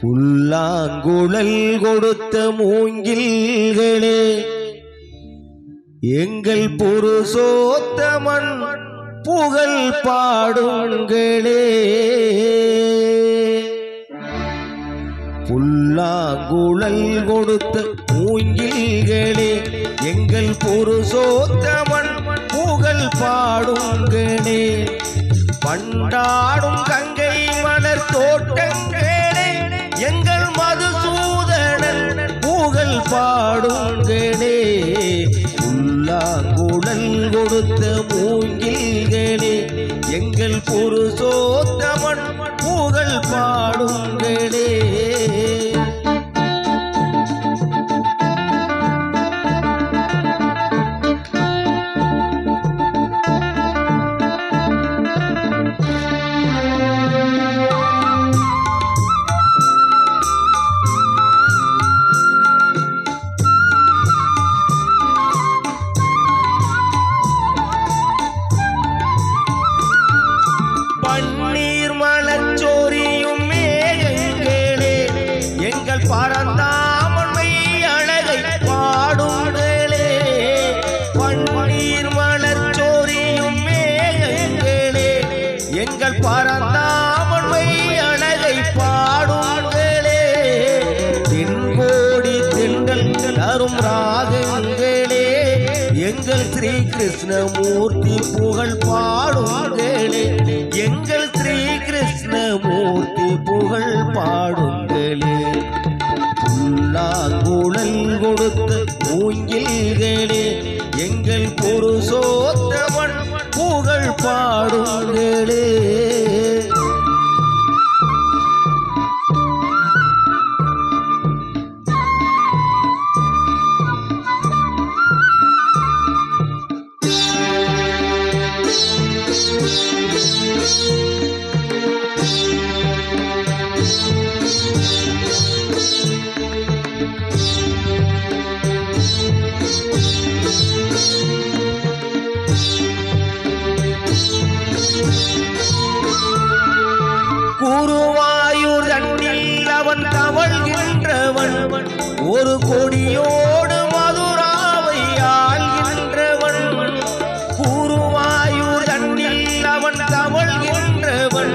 புல்லாங்குழல் கொடுத்த மூங்கில்களே, எங்கள் புருஷோத்தமன் புகழ் பாடுங்களே. புல்லாங்குழல் கொடுத்த மூங்கில்களே, எங்கள் புருஷோத்தமன் புகழ் பாடுங்களே. பண்டாடும் கங்கை மலர் தோட்டங்களே, எங்கள் மதுசூதனன் புகழ் பாடுங்களே. புல்லாங்குழல் கொடுத்த மூங்கில்களே, எங்கள் புருஷோத்தமன் புகழ் பாடுங்களே. பன்னீர் மலச்சோரியும் மேகங்களே, எங்கள் பரந்தாமன்மை அழகை பாடுங்களே. பன்னீர் மலச்சோரியும் மேகங்களே, எங்கள் பரந்தாமன்மை அழகை பாடுங்களே. தென்கோடி தென்றல் தரும் ராகங்களே, எங்கள் ஸ்ரீ கிருஷ்ணமூர்த்தி புகழ் பாடுங்களே. எங்கள் ஸ்ரீ கிருஷ்ணமூர்த்தி புகழ் பாடுங்களே. புல்லாங்குழல் கொடுத்த மூங்கில்களே, எங்கள் புருஷோத்தமன் புகழ் பாடுங்களே. குருவாயூர் தண்ணில் அவன் தவழ்கின்றவன், ஒரு கொடியோடு மதுராவை ஆள்கின்றவன். குருவாயூர் தண்ணில் அவன் தவழ்கின்றவன்,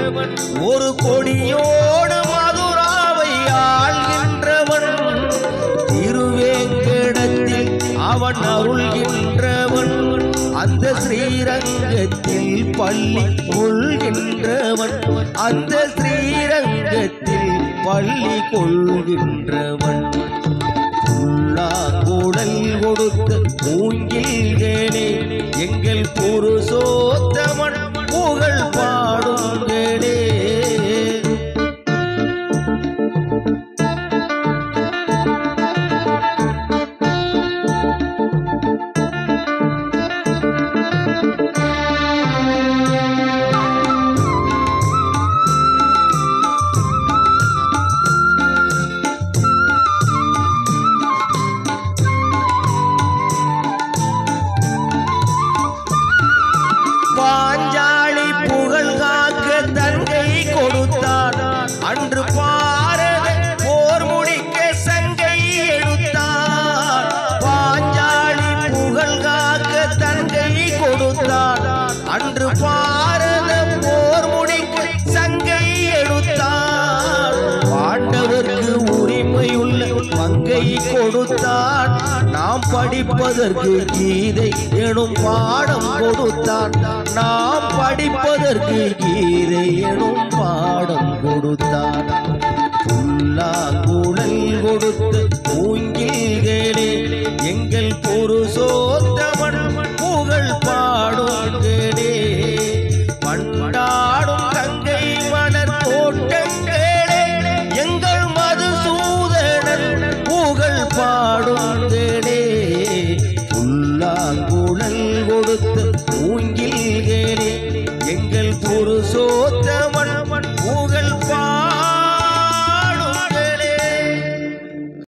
ஒரு கொடியோடு மதுராவை ஆள்கின்றவன். திருவேங்கடத்தில் அவன் அருள்கின்றவன், அந்த ஸ்ரீரங்கத்தில் பள்ளி கொள்கின்றவன். அந்த ஸ்ரீரங்கத்தில் பள்ளி கொள்கின்றவன். புல்லாங்குழல் கொடுத்த மூங்கில்களே, எங்கள் புருஷோத்தமன் புகழ் பாடுங்களே. பாஞ்சாலி புகழ் காக்க தங்கை கொடுத்தான், அன்று பாரத போர் முடிக்க சங்கை எடுத்தான். பாஞ்சாலி புகழ் காக்க தங்கை கொடுத்தான், அன்று பாரத போர் முடிக்க சங்கை எடுத்தான். பாண்டவர்க்கு உரிமையுள்ள பங்கை கொடுத்தான், நாம் படிப்பதற்கு கீதை எனும் பாடம் கொடுத்தான். நாம் படிப்பதற்கு கீதை எனும் பாடம் கொடுத்தான். புல்லாங்குழல் கொடுத்த மூங்கில்களே,